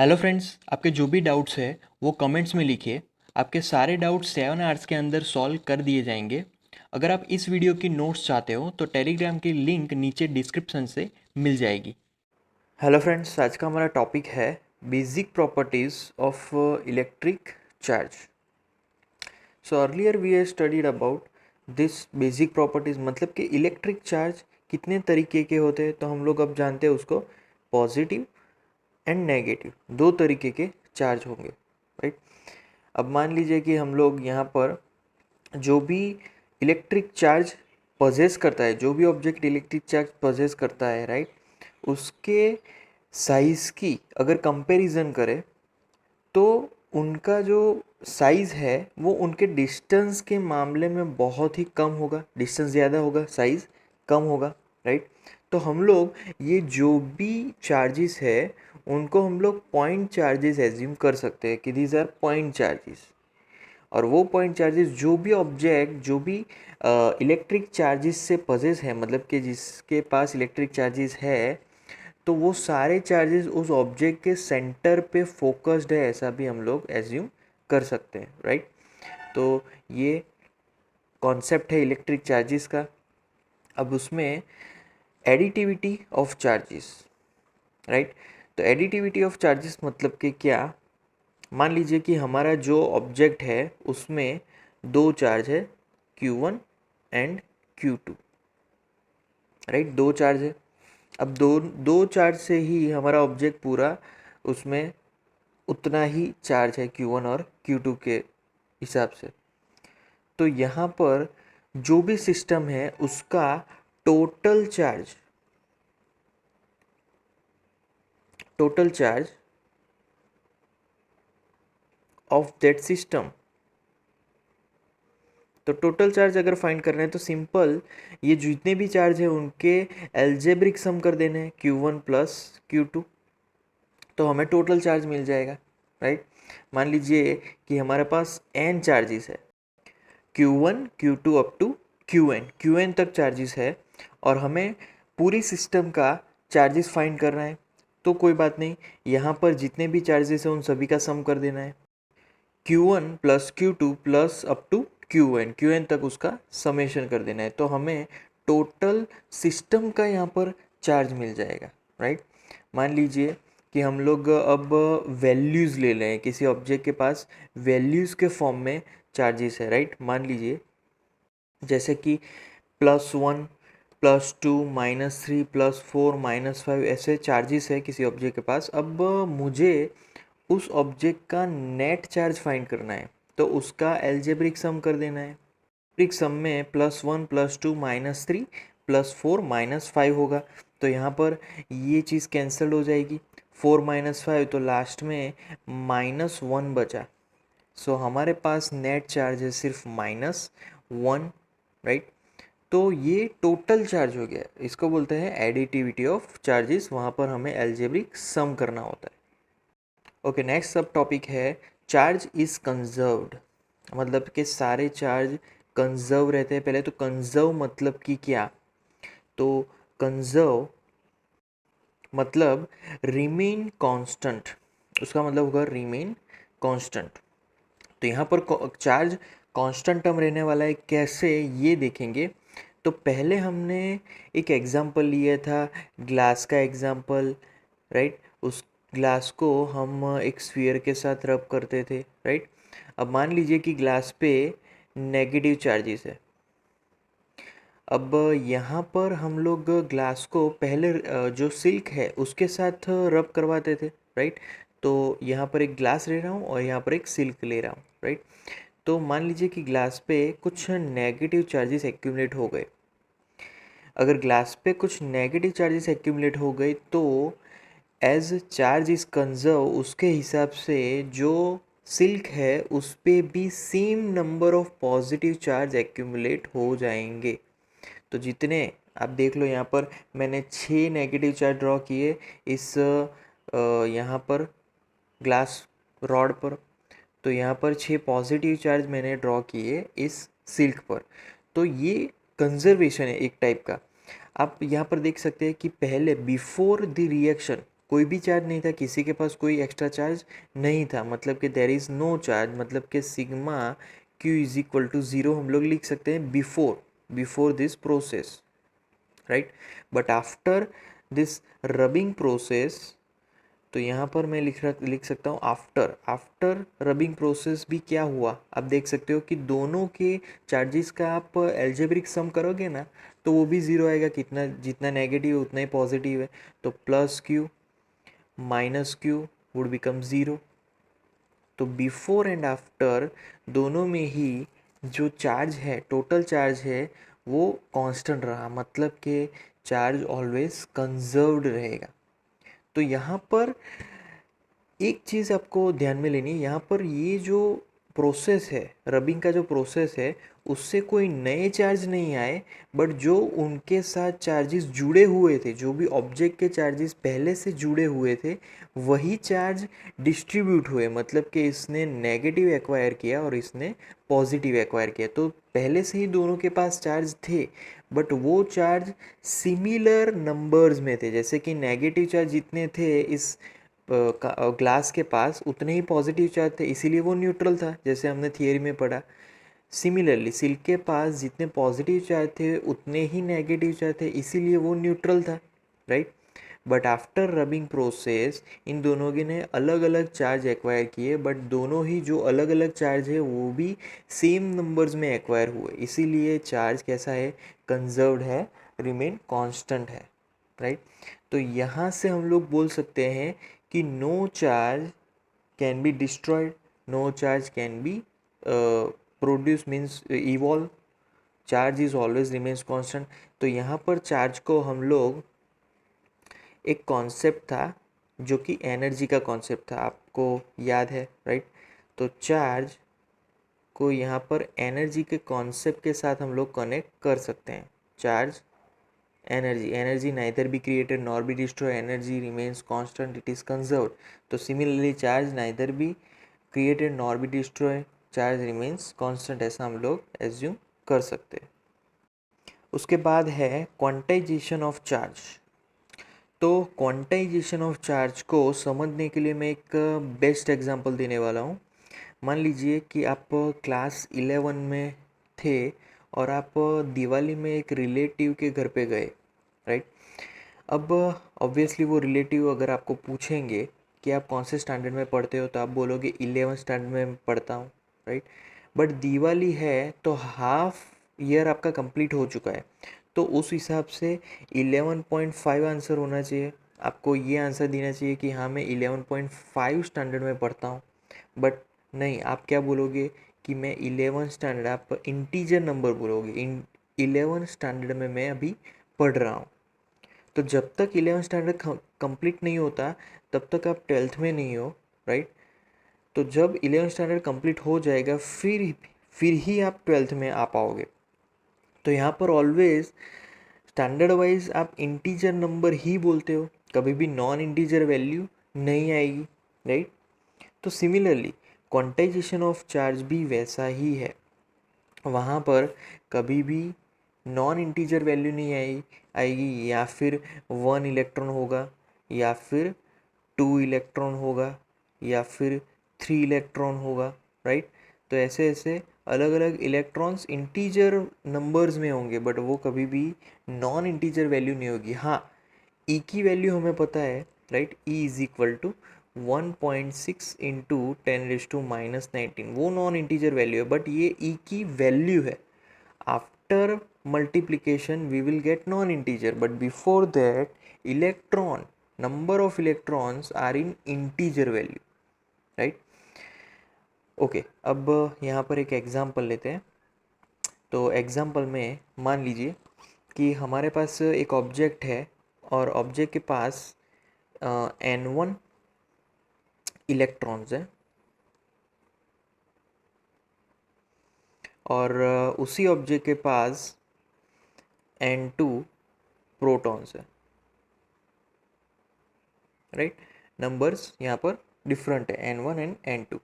Hello friends, आपके जो भी डाउट्स है वो कमेंट्स में लिखिए। आपके सारे डाउट्स 7 आवर्स के अंदर सॉल्व कर दिए जाएंगे। अगर आप इस वीडियो की नोट्स चाहते हो तो टेलीग्राम की लिंक नीचे डिस्क्रिप्शन से मिल जाएगी। हेलो फ्रेंड्स, आज का हमारा टॉपिक है basic properties of electric charge. So earlier we have studied about this basic properties, मतलब कि इलेक्ट्रिक चार्ज कितने तरीके के होते हैं। तो हम लोग अब जानते हैं उसको पॉजिटिव एंड नेगेटिव, दो तरीके के चार्ज होंगे, राइट। अब मान लीजिए कि हम लोग यहाँ पर जो भी इलेक्ट्रिक चार्ज पजेस करता है, जो भी ऑब्जेक्ट इलेक्ट्रिक चार्ज पजेस करता है, राइट, उसके साइज़ की अगर कंपैरिजन करें तो उनका जो साइज़ है वो उनके डिस्टेंस के मामले में बहुत ही कम होगा। डिस्टेंस ज़्यादा होगा, साइज़ कम होगा, राइट। तो हम लोग ये जो भी चार्जेस है उनको हम लोग पॉइंट चार्जेस एज्यूम कर सकते हैं कि दीज आर पॉइंट चार्जेस। और वो पॉइंट चार्जेस जो भी ऑब्जेक्ट जो भी इलेक्ट्रिक चार्जेस से पजेस है, मतलब कि जिसके पास इलेक्ट्रिक चार्जेस है, तो वो सारे चार्जेस उस ऑब्जेक्ट के सेंटर पे फोकस्ड है, ऐसा भी हम लोग एज्यूम कर सकते हैं, राइट। तो ये कॉन्सेप्ट है इलेक्ट्रिक चार्जेस का। अब उसमें एडिटिविटी ऑफ चार्जेस, राइट। तो एडिटिविटी ऑफ चार्जेस मतलब कि क्या, मान लीजिए कि हमारा जो ऑब्जेक्ट है उसमें दो चार्ज है, Q1 एंड Q2, राइट। दो चार्ज है। अब दो दो चार्ज से ही हमारा ऑब्जेक्ट पूरा, उसमें उतना ही चार्ज है Q1 और Q2 के हिसाब से। तो यहाँ पर जो भी सिस्टम है उसका total charge total charge of that system, तो टोटल चार्ज अगर फाइंड करना है तो सिंपल, ये जितने भी चार्ज है उनके एल्जेब्रिक सम कर देने हैं Q1 प्लस Q2, तो हमें टोटल चार्ज मिल जाएगा, राइट। मान लीजिए कि हमारे पास n चार्जेस है, Q1 Q2 up to Qn तक चार्जेस है, और हमें पूरी सिस्टम का चार्जेस फाइंड करना है। तो कोई बात नहीं, यहाँ पर जितने भी चार्जेस हैं उन सभी का सम कर देना है, Q1 plus Q2 plus up to Qn तक उसका समेशन कर देना है। तो हमें टोटल सिस्टम का यहाँ पर चार्ज मिल जाएगा, राइट। मान लीजिए कि हम लोग अब वैल्यूज़ ले लें, किसी ऑब्जेक्ट के पास वैल्यूज़ के फॉर्म में चार्जेस है, राइट। मान लीजिए जैसे कि +1 +2 -3 +4 -5 ऐसे चार्जेस है किसी ऑब्जेक्ट के पास। अब मुझे उस ऑब्जेक्ट का नेट चार्ज फाइंड करना है, तो उसका एल्जेब्रिक सम कर देना है। एल्जेब्रिक सम में +1 +2 -3 +4 -5 होगा। तो यहाँ पर ये चीज़ कैंसिल हो जाएगी, 4 -5, तो लास्ट में -1 बचा। सो हमारे पास नेट चार्ज है सिर्फ -1, राइट। तो ये टोटल चार्ज हो गया, इसको बोलते हैं एडिटिविटी ऑफ चार्जेस। वहाँ पर हमें एल्जेब्रिक सम करना होता है। ओके, नेक्स्ट सब टॉपिक है चार्ज इज कंजर्व्ड, मतलब कि सारे चार्ज कंजर्व रहते हैं। पहले तो कंजर्व मतलब कि क्या, तो कंजर्व मतलब रिमेन कांस्टेंट, उसका मतलब होगा रिमेन कांस्टेंट। तो यहाँ पर चार्ज कांस्टेंट टर्म रहने वाला है, कैसे ये देखेंगे। तो पहले हमने एक एग्जांपल लिया था, ग्लास का एग्जांपल, राइट। उस ग्लास को हम एक स्फीयर के साथ रब करते थे, राइट। अब मान लीजिए कि ग्लास पे नेगेटिव चार्जेस है। अब यहाँ पर हम लोग ग्लास को पहले जो सिल्क है उसके साथ रब करवाते थे, राइट। तो यहाँ पर एक ग्लास ले रहा हूँ और यहाँ पर एक सिल्क ले रहा हूँ, राइट। तो मान लीजिए कि ग्लास पे कुछ नेगेटिव चार्जेस एक्यूमुलेट हो गए। अगर ग्लास पे कुछ नेगेटिव चार्जेस एक्यूमुलेट हो गए तो एज चार्ज इज कंजर्व, उसके हिसाब से जो सिल्क है उस पे भी same number of positive charge accumulate हो जाएंगे। तो जितने आप देख लो, यहाँ पर मैंने 6 नेगेटिव चार्ज ड्रॉ किए इस यहाँ पर ग्लास रॉड पर, तो यहाँ पर 6 पॉजिटिव चार्ज मैंने ड्रॉ किए इस सिल्क पर। तो ये कंजर्वेशन है एक टाइप का। आप यहाँ पर देख सकते हैं कि पहले बिफोर द रिएक्शन, कोई भी चार्ज नहीं था, किसी के पास कोई एक्स्ट्रा चार्ज नहीं था, मतलब कि देयर इज़ नो चार्ज, मतलब कि sigma Q is equal to zero हम लोग लिख सकते हैं before this process, right. But after this rubbing process, तो यहाँ पर मैं लिख सकता हूँ आफ्टर रबिंग प्रोसेस भी क्या हुआ, आप देख सकते हो कि दोनों के चार्जेस का आप एल्जेब्रिक सम करोगे ना तो वो भी ज़ीरो आएगा, कितना जितना नेगेटिव है उतना ही पॉजिटिव है, तो plus Q minus Q would become zero. तो बिफोर एंड आफ्टर दोनों में ही जो चार्ज है, टोटल चार्ज है, वो कांस्टेंट रहा, मतलब कि चार्ज ऑलवेज कंजर्व्ड रहेगा। तो यहाँ पर एक चीज़ आपको ध्यान में लेनी है, यहाँ पर ये जो प्रोसेस है, रबिंग का जो प्रोसेस है, उससे कोई नए चार्ज नहीं आए, बट जो उनके साथ चार्जेस जुड़े हुए थे, जो भी ऑब्जेक्ट के चार्जेस पहले से जुड़े हुए थे, वही चार्ज डिस्ट्रीब्यूट हुए, मतलब कि इसने नेगेटिव एक्वायर किया और इसने पॉजिटिव एक्वायर किया। तो पहले से ही दोनों के पास चार्ज थे, बट वो चार्ज सिमिलर नंबर्स में थे, जैसे कि नेगेटिव चार्ज जितने थे इस ग्लास के पास उतने ही पॉजिटिव चार्ज थे, इसीलिए वो न्यूट्रल था, जैसे हमने थियरी में पढ़ा। सिमिलरली सिल्क के पास जितने पॉजिटिव चार्ज थे उतने ही नेगेटिव चार्ज थे, इसीलिए वो न्यूट्रल था, right. But after rubbing process in दोनों के ने अलग अलग चार्ज एक्वायर किए, बट दोनों ही जो अलग अलग चार्ज है वो भी सेम नंबर्स में एक्वायर हुए, इसीलिए चार्ज कैसा है, कंजर्व्ड है, रिमेन कांस्टेंट है, राइट। तो यहाँ से हम लोग बोल सकते हैं कि no charge can be destroyed, no charge can be produce means evolve, charge is always remains constant. तो यहाँ पर चार्ज को हम लोग, एक कॉन्सेप्ट था जो कि एनर्जी का कॉन्सेप्ट था, आपको याद है, राइट। तो चार्ज को यहाँ पर एनर्जी के कॉन्सेप्ट के साथ हम लोग कनेक्ट कर सकते हैं। Charge energy neither be created nor be destroyed, energy remains constant, it is conserved। तो similarly charge neither be created nor be destroyed, charge remains constant, ऐसा हम लोग assume कर सकते हैं। उसके बाद है क्वांटाइजेशन ऑफ चार्ज। तो क्वांटाइजेशन ऑफ चार्ज को समझने के लिए मैं एक बेस्ट एग्जांपल देने वाला हूँ। मान लीजिए कि आप क्लास 11 में थे और आप दिवाली में एक रिलेटिव के घर पे गए, राइट। अब ऑब्वियसली वो रिलेटिव अगर आपको पूछेंगे कि आप कौन से स्टैंडर्ड में पढ़ते हो, तो आप बोलोगे 11 स्टैंडर्ड में पढ़ता हूँ, राइट। बट दिवाली है तो हाफ ईयर आपका कंप्लीट हो चुका है, तो उस हिसाब से 11.5 आंसर होना चाहिए, आपको ये आंसर देना चाहिए कि हाँ मैं 11.5 स्टैंडर्ड में पढ़ता हूँ। बट नहीं, आप क्या बोलोगे कि मैं 11 स्टैंडर्ड, आप इंटीजर नंबर बोलोगे, इन 11 स्टैंडर्ड में मैं अभी पढ़ रहा हूँ। तो जब तक 11 स्टैंडर्ड कंप्लीट नहीं होता तब तक आप 12th में नहीं हो, राइट। तो जब 11 स्टैंडर्ड कंप्लीट हो जाएगा फिर ही आप 12th में आ पाओगे। तो यहाँ पर ऑलवेज स्टैंडर्ड वाइज आप इंटीजर नंबर ही बोलते हो, कभी भी नॉन इंटीजर वैल्यू नहीं आएगी, राइट। तो सिमिलरली क्वांटाइजेशन ऑफ चार्ज भी वैसा ही है, वहाँ पर कभी भी नॉन इंटीजर वैल्यू नहीं आएगी, या फिर 1 इलेक्ट्रॉन होगा, या फिर 2 इलेक्ट्रॉन होगा, या फिर 3 इलेक्ट्रॉन होगा, राइट। तो ऐसे ऐसे अलग अलग इलेक्ट्रॉन्स इंटीजर नंबर्स में होंगे, बट वो कभी भी नॉन इंटीजर वैल्यू नहीं होगी। हाँ, ई की वैल्यू हमें पता है, right, e is equal to 1.6 into 10⁻⁻19, वो नॉन इंटीजर वैल्यू है, बट ये ई की वैल्यू है। After multiplication we will get non-integer, but before that electron, number of electrons are in integer value, right। Okay, अब यहाँ पर एक example लेते हैं। तो एग्जांपल में मान लीजिए कि हमारे पास एक ऑब्जेक्ट है और ऑब्जेक्ट के पास n1 इलेक्ट्रॉन्स हैं और उसी ऑब्जेक्ट के पास n2 प्रोटॉन्स है, राइट। नंबर्स यहाँ पर डिफरेंट है, n1 एंड n2।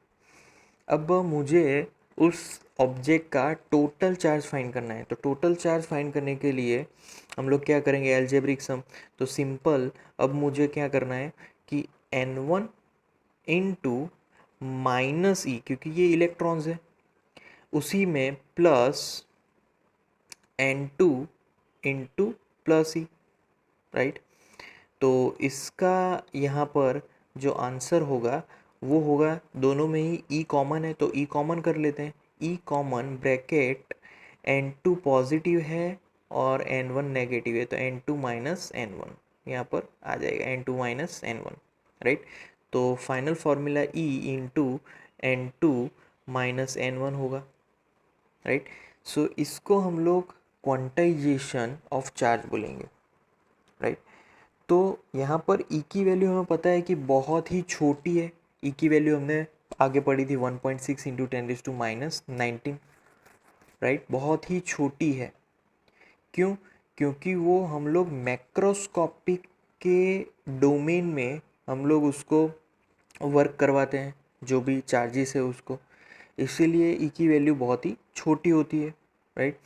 अब मुझे उस ऑब्जेक्ट का टोटल चार्ज फाइंड करना है। तो टोटल चार्ज फाइंड करने के लिए हम लोग क्या करेंगे, अलजेब्रिक सम। तो सिंपल, अब मुझे क्या करना है कि N1 इंटू माइनस ई, क्योंकि ये इलेक्ट्रॉन्स है, उसी में प्लस N2 इंटू प्लस ई, राइट। तो इसका यहाँ पर जो आंसर होगा वो होगा, दोनों में ही ई कॉमन है तो ई कॉमन कर लेते हैं। ई कॉमन ब्रैकेट N2 पॉजिटिव है और N1 नेगेटिव है, तो N2 माइनस N1 यहाँ पर आ जाएगा, N2 माइनस N1, राइट। तो final formula E into N2 minus N1 होगा, राइट। सो इसको हम लोग क्वांटाइजेशन ऑफ चार्ज बोलेंगे, राइट। तो यहाँ पर ई की वैल्यू हमें पता है कि बहुत ही छोटी है। ई की वैल्यू हमने आगे पढ़ी थी 1.6 इंटू 10⁻⁹, राइट, बहुत ही छोटी है। क्यों? क्योंकि वो हम लोग मैक्रोस्कोपिक के डोमेन में हम लोग उसको वर्क करवाते हैं, जो भी चार्जेस है उसको, इसीलिए ई की वैल्यू बहुत ही छोटी होती है, राइट।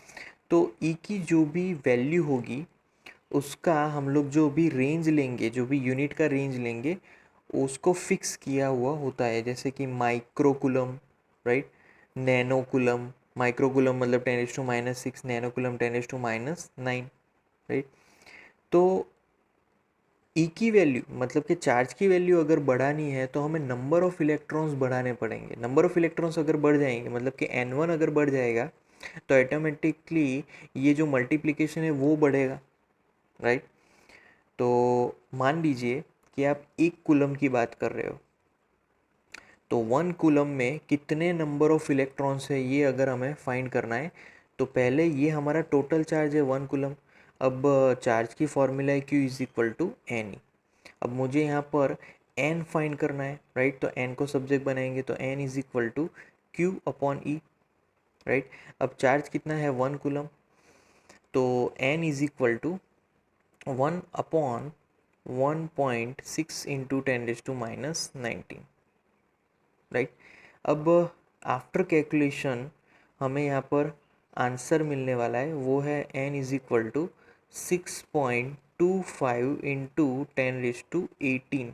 तो ई की जो भी वैल्यू होगी उसका हम लोग जो भी रेंज लेंगे, जो भी यूनिट का रेंज लेंगे, उसको फिक्स किया हुआ होता है, जैसे कि माइक्रोकुलम, राइट, नैनोकुलम। माइक्रोकुलम मतलब 10⁻⁻⁶, नैनोकुलम 10⁻⁹, राइट। तो ई की वैल्यू मतलब कि चार्ज की वैल्यू अगर बढ़ानी है तो हमें नंबर ऑफ़ इलेक्ट्रॉन्स बढ़ाने पड़ेंगे। नंबर ऑफ़ इलेक्ट्रॉन्स अगर बढ़ जाएंगे मतलब कि N1 अगर बढ़ जाएगा तो ऑटोमेटिकली ये जो मल्टीप्लिकेशन है वो बढ़ेगा, राइट। तो मान लीजिए कि आप 1 कूलम की बात कर रहे हो, तो 1 कूलम में कितने नंबर ऑफ़ इलेक्ट्रॉन्स है ये अगर हमें फाइंड करना है, तो पहले ये हमारा टोटल चार्ज है 1 कूलम। अब चार्ज की फॉर्मूला है Q is equal to n e. अब मुझे यहाँ पर n फाइंड करना है, राइट। तो n को सब्जेक्ट बनाएंगे तो n is equal to Q upon e, right. अब चार्ज कितना है 1 कूलम, तो n is equal to 1 upon 1.6 into 10⁻⁹, right. अब आफ्टर कैलकुलेशन हमें यहाँ पर आंसर मिलने वाला है, वो है n is equal to 6.25 into 10⁻18।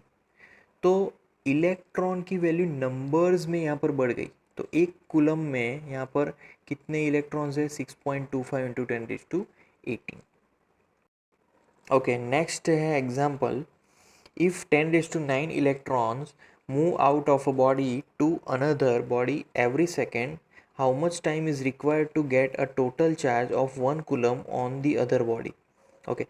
तो इलेक्ट्रॉन की वैल्यू नंबर्स में यहाँ पर बढ़ गई। तो 1 कूलम में यहाँ पर कितने इलेक्ट्रॉन्स है, 6.25 इंटू 10⁻18। ओके, नेक्स्ट है example. If 10⁻⁹ electrons move out of a body to another body every second, how much time is required to get a total charge of 1 coulomb on the other body? Okay,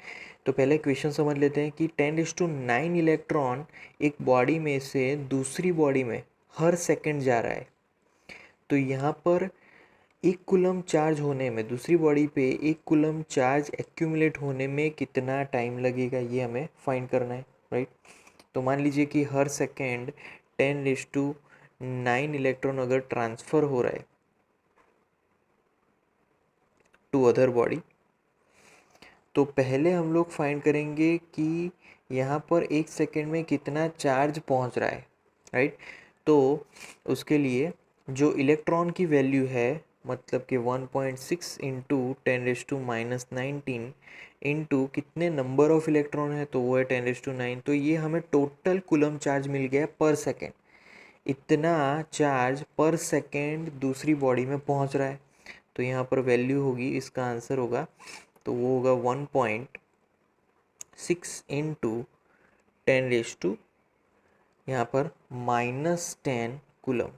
तो पहले question समझ लेते हैं कि 10⁻⁹ electron एक body में से दूसरी बॉडी में हर सेकंड जा रहा है। तो यहाँ पर 1 कूलम चार्ज होने में, दूसरी बॉडी पे 1 कूलम चार्ज एक्यूमुलेट होने में कितना टाइम लगेगा ये हमें फाइंड करना है, राइट। तो मान लीजिए कि हर सेकेंड 10⁻⁹ इलेक्ट्रॉन अगर ट्रांसफ़र हो रहा है टू अदर बॉडी, तो पहले हम लोग फाइंड करेंगे कि यहाँ पर 1 सेकेंड में कितना चार्ज पहुँच रहा है, राइट। तो उसके लिए जो इलेक्ट्रॉन की वैल्यू है, मतलब कि 1.6 इंटू 10⁻⁻19 इंटू कितने नंबर ऑफ़ इलेक्ट्रॉन है, तो वो है 10⁻⁹। तो ये हमें टोटल कूलम चार्ज मिल गया पर सेकेंड। इतना चार्ज पर सेकेंड दूसरी बॉडी में पहुंच रहा है। तो यहाँ पर वैल्यू होगी, इसका आंसर होगा, तो वो होगा 1.6 इंटू 10⁻⁻, यहाँ पर -10 कूलम,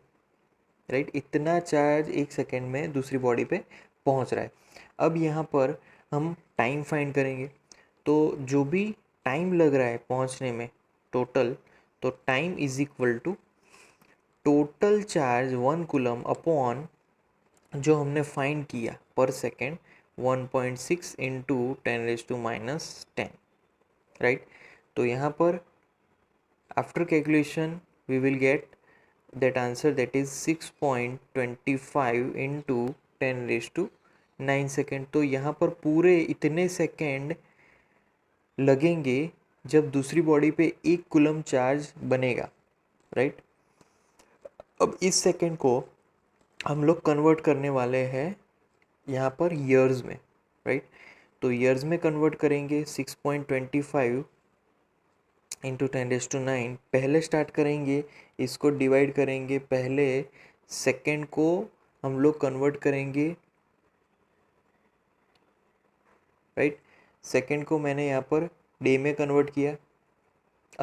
राइट। इतना चार्ज 1 सेकेंड में दूसरी बॉडी पे पहुंच रहा है। अब यहाँ पर हम टाइम फाइंड करेंगे, तो जो भी टाइम लग रहा है पहुंचने में टोटल, तो time is equal to total charge 1 coulomb upon जो हमने फाइंड किया पर सेकेंड 1.6 इंटू 10⁻⁻10, राइट। तो यहाँ पर after calculation we will get that answer, that is 6.25 into 10⁻⁹ second. तो यहाँ पर पूरे इतने सेकेंड लगेंगे जब दूसरी बॉडी पे 1 कूलम चार्ज बनेगा, राइट। अब इस सेकेंड को हम लोग कन्वर्ट करने वाले हैं यहाँ पर ईयर्स में, राइट। तो ईयर्स में कन्वर्ट करेंगे 6.25 इंटू 10⁹ पहले स्टार्ट करेंगे, इसको डिवाइड करेंगे, पहले सेकेंड को हम लोग कन्वर्ट करेंगे, राइट। सेकेंड को मैंने यहाँ पर डे में कन्वर्ट किया,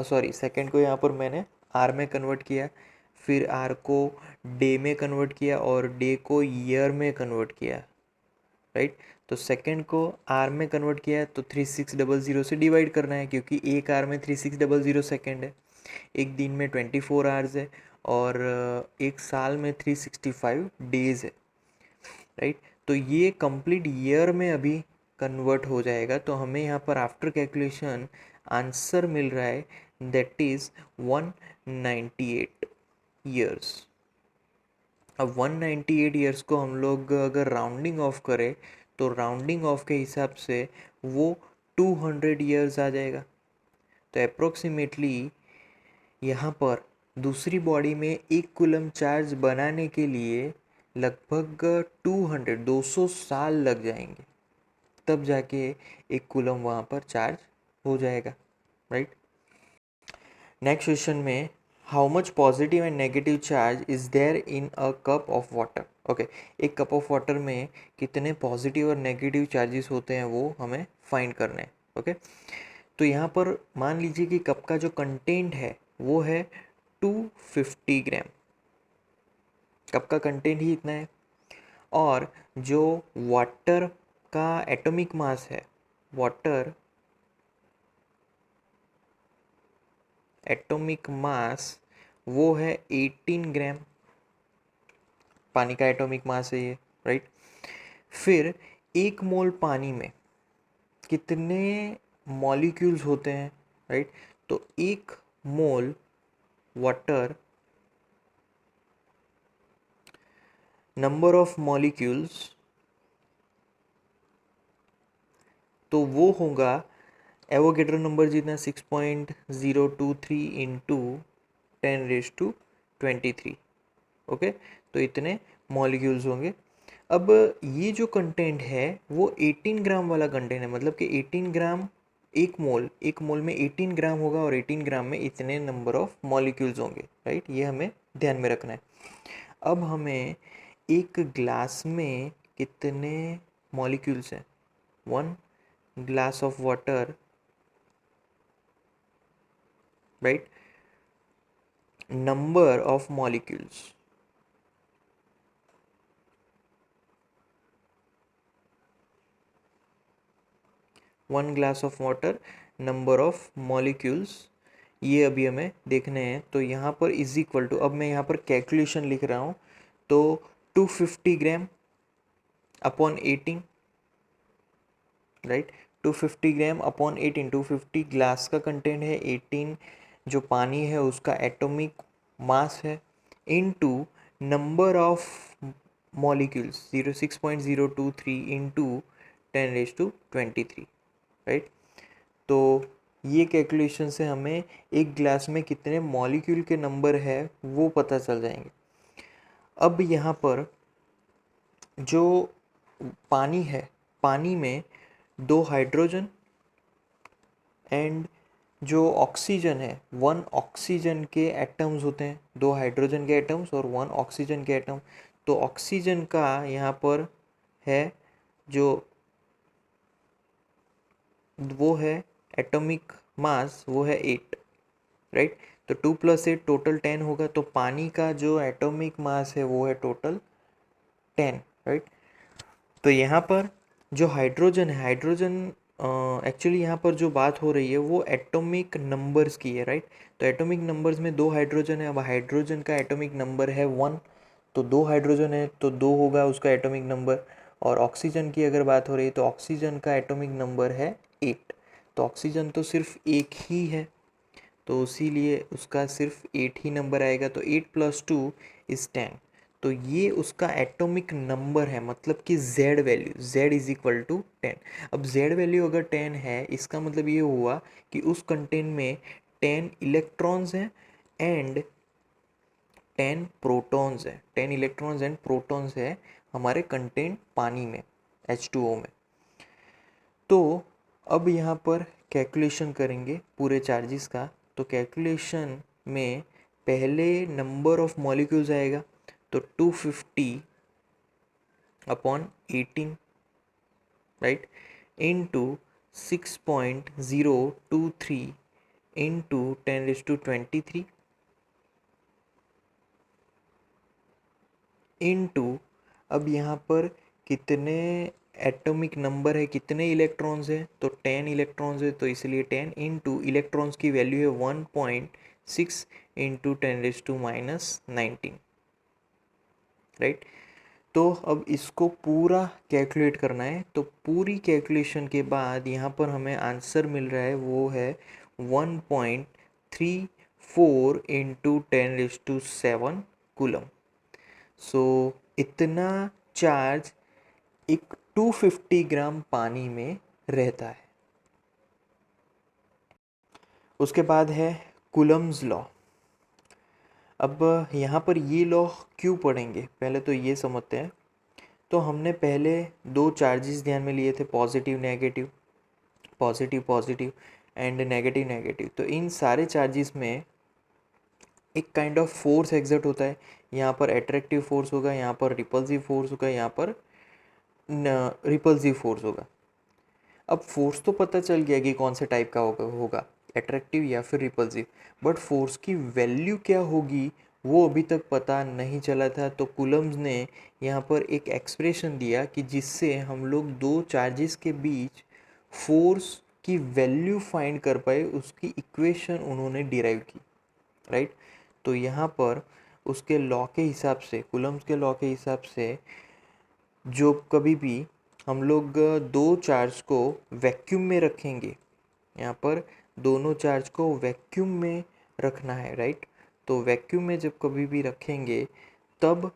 सॉरी सेकेंड को यहाँ पर मैंने आर में कन्वर्ट किया, फिर आर को डे में कन्वर्ट किया और डे को ईयर में कन्वर्ट किया, राइट। तो सेकेंड को आर में कन्वर्ट किया है तो 3600 से डिवाइड करना है, क्योंकि एक आर में 3600 सेकेंड है, एक दिन में 24 आवर्स है और एक साल में 365 डेज है, राइट। तो ये कंप्लीट ईयर में अभी कन्वर्ट हो जाएगा, तो हमें यहाँ पर आफ्टर कैलकुलेशन आंसर मिल रहा है, दैट इज़ 198 ईयर्स। अब 198 ईयर्स को हम लोग अगर राउंडिंग ऑफ करें तो राउंडिंग ऑफ के हिसाब से वो 200 ईयर्स आ जाएगा। तो अप्रोक्सीमेटली यहाँ पर दूसरी बॉडी में एक कूलम चार्ज बनाने के लिए लगभग 200 साल लग जाएंगे, तब जाके एक कूलम वहाँ पर चार्ज हो जाएगा, राइट। नेक्स्ट क्वेश्चन में how much positive and negative charge is there in a cup of water. Okay, एक कप ऑफ वाटर में कितने पॉजिटिव और नेगेटिव चार्जेस होते हैं वो हमें फाइंड करने हैं। ओके, तो यहाँ पर मान लीजिए कि कप का जो कंटेंट है वो है 250 ग्राम, कप का कंटेंट ही इतना है, और जो वाटर का एटॉमिक मास है, वाटर एटॉमिक मास वो है 18 ग्राम, पानी का एटॉमिक मास है ये, राइट। फिर एक मोल पानी में कितने मॉलिक्यूल्स होते हैं, राइट। तो एक मोल वाटर, नंबर ऑफ मॉलिक्यूल्स, तो वो होगा एवोगेड्रो नंबर जितना 6.023 इंटू 10⁻23। ओके, तो इतने मॉलिक्यूल्स होंगे। अब ये जो कंटेंट है वो 18 ग्राम वाला कंटेंट है, मतलब कि 18 ग्राम एक मोल में 18 ग्राम होगा और 18 ग्राम में इतने नंबर ऑफ मॉलिक्यूल्स होंगे, राइट। ये हमें ध्यान में रखना है। अब हमें एक ग्लास में कितने मॉलिक्यूल्स हैं, 1 glass of water, right, number of molecules, 1 glass of water, number of molecules, ये अभी हमें देखने हैं। तो यहाँ पर इज इक्वल टू, अब मैं यहाँ पर कैलकुलेशन लिख रहा हूँ, तो 250 ग्राम अपॉन 18, राइट। 250 ग्राम अपॉन 18, 250 ग्लास का कंटेंट है, 18 जो पानी है उसका एटॉमिक मास है, into number of molecules 06.023 into 10⁻23, right. तो ये कैलकुलेशन से हमें एक ग्लास में कितने मॉलिक्यूल के नंबर है वो पता चल जाएंगे। अब यहाँ पर जो पानी है, पानी में 2 हाइड्रोजन एंड जो ऑक्सीजन है, 1 ऑक्सीजन के एटम्स होते हैं, 2 हाइड्रोजन के एटम्स और 1 ऑक्सीजन के एटम। तो ऑक्सीजन का यहाँ पर है जो वो है एटॉमिक मास, वो है 8, राइट। तो 2 + 8 टोटल 10 होगा, तो पानी का जो एटॉमिक मास है वो है टोटल 10, राइट। तो यहाँ पर जो हाइड्रोजन है, हाइड्रोजन एक्चुअली यहाँ पर जो बात हो रही है वो एटॉमिक नंबर्स की है, राइट। तो एटॉमिक नंबर्स में 2 हाइड्रोजन है, अब हाइड्रोजन का एटॉमिक नंबर है 1, तो 2 हाइड्रोजन है तो 2 होगा उसका एटॉमिक नंबर। और ऑक्सीजन की अगर बात हो रही है तो ऑक्सीजन का एटॉमिक नंबर है 8, तो ऑक्सीजन तो सिर्फ एक ही है, तो इसीलिए उसका सिर्फ 8 ही नंबर आएगा, तो 8 + 2 इज़ 10। तो ये उसका एटॉमिक नंबर है, मतलब कि z value, z is equal to 10। अब z वैल्यू अगर 10 है, इसका मतलब ये हुआ कि उस कंटेंट में 10 इलेक्ट्रॉन्स हैं एंड 10 प्रोटॉन्स है, 10 इलेक्ट्रॉन्स एंड प्रोटॉन्स है हमारे कंटेंट पानी में, H2O में। तो अब यहाँ पर कैलकुलेशन करेंगे पूरे चार्जेस का, तो कैलकुलेशन में पहले नंबर ऑफ मॉलिक्यूल्स आएगा, तो 250 upon 18, right, into 6.023 into 10⁻23 into, अब यहाँ पर कितने एटॉमिक नंबर है, कितने इलेक्ट्रॉन्स है, तो 10 इलेक्ट्रॉन्स है, तो इसलिए 10 इंटू इलेक्ट्रॉन्स की वैल्यू है 1.6 इंटू 10⁻⁻19, राइट। तो अब इसको पूरा कैलकुलेट करना है, तो पूरी कैलकुलेशन के बाद यहाँ पर हमें आंसर मिल रहा है, वो है 1.34 इंटू 10⁻7 कूलम। सो इतना चार्ज एक 250 ग्राम पानी में रहता है। उसके बाद है कूलम्स लॉ। अब यहाँ पर ये लॉ क्यों पढ़ेंगे, पहले तो ये समझते हैं। तो हमने पहले दो चार्जेस ध्यान में लिए थे, positive negative, positive positive and negative negative. तो इन सारे चार्जेस में एक काइंड ऑफ फोर्स एग्जर्ट होता है। यहाँ पर अट्रैक्टिव फोर्स होगा, यहाँ पर रिपल्सिव फोर्स होगा, यहाँ पर रिपल्सिव फोर्स होगा। अब फोर्स तो पता चल गया कि कौन से टाइप का होगा अट्रैक्टिव या फिर रिपल्सिव, बट फोर्स की वैल्यू क्या होगी वो अभी तक पता नहीं चला था। तो कूलम्स ने यहाँ पर एक एक्सप्रेशन दिया कि जिससे हम लोग दो चार्जेस के बीच फोर्स की वैल्यू फाइंड कर पाए, उसकी इक्वेशन उन्होंने डिराइव की, राइट। तो यहाँ पर उसके लॉ के हिसाब से, कूलम्स के लॉ के हिसाब से, जो कभी भी हम लोग दो चार्ज को वैक्यूम में रखेंगे, यहाँ पर दोनों चार्ज को वैक्यूम में रखना है, राइट। तो वैक्यूम में जब कभी भी रखेंगे तब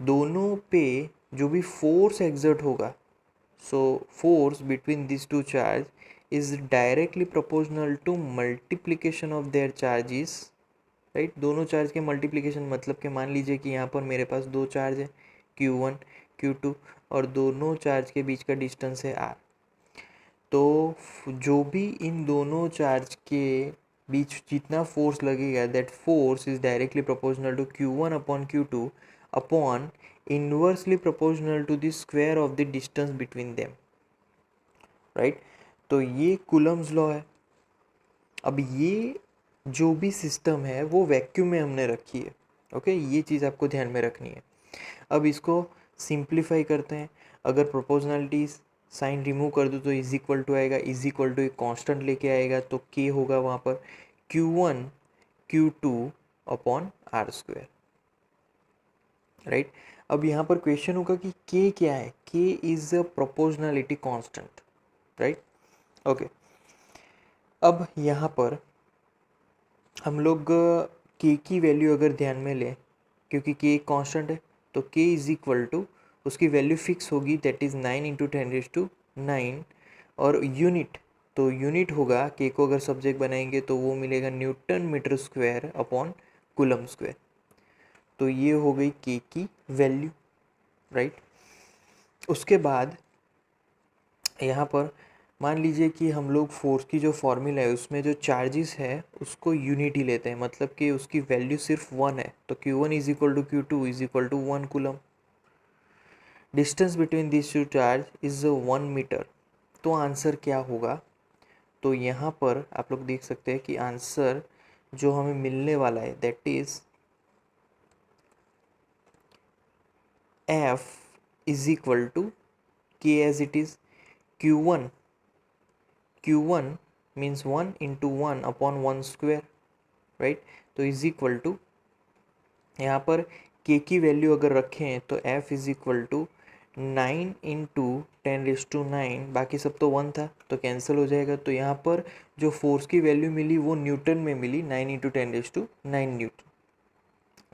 दोनों पे जो भी फोर्स एग्जर्ट होगा, so force between this two charge is directly proportional to multiplication of their charges, right. दोनों चार्ज के मल्टीप्लिकेशन मतलब कि मान लीजिए कि यहाँ पर मेरे पास दो चार्ज है Q1 Q2 और दोनों चार्ज के बीच का डिस्टेंस है R। तो जो भी इन दोनों चार्ज के बीच जितना फोर्स लगेगा, that force is directly proportional to Q1 upon Q2 upon inversely proportional to the square of the distance between them, right. तो ये कूलम्स लॉ है। अब ये जो भी सिस्टम है वो वैक्यूम में हमने रखी है, ओके, ये चीज़ आपको ध्यान में रखनी है। अब इसको सिंप्लीफाई करते हैं। अगर प्रोपोर्शनलिटी साइन रिमूव कर दो तो इज इक्वल टू आएगा, इज इक्वल टू एक कांस्टेंट लेके आएगा, तो के होगा वहाँ पर Q1 Q2 upon R square, right. अब यहाँ पर क्वेश्चन होगा कि के क्या है, k is a proportionality constant, right, okay. अब यहाँ पर हम लोग के की वैल्यू अगर ध्यान में लें, क्योंकि के एक कांस्टेंट है, तो के इज इक्वल टू उसकी वैल्यू फिक्स होगी, दैट इज़ 9 इंटू 10⁻⁹ और यूनिट, तो यूनिट होगा, के को अगर सब्जेक्ट बनाएंगे तो वो मिलेगा newton metre square upon coulomb square. तो ये हो गई के की वैल्यू, राइट। उसके बाद यहाँ पर मान लीजिए कि हम लोग फोर्स की जो फॉर्मूला है उसमें जो चार्जेस है उसको यूनिट ही लेते हैं, मतलब कि उसकी वैल्यू सिर्फ 1 है, तो Q1 is equal to Q2 is equal to 1 coulomb. Distance between this two charge is 1 metre. तो आंसर क्या होगा, तो यहाँ पर आप लोग देख सकते हैं कि आंसर जो हमें मिलने वाला है that is F is equal to k as it is Q1 means 1 into 1 upon 1 square, right. तो इज इक्वल टू यहाँ पर के की वैल्यू अगर रखें तो F is equal to 9 into 10⁻⁹, बाकी सब तो 1 था तो कैंसिल हो जाएगा। तो यहाँ पर जो फोर्स की वैल्यू मिली वो न्यूटन में मिली, 9 इंटू 10⁻⁹ न्यूटन,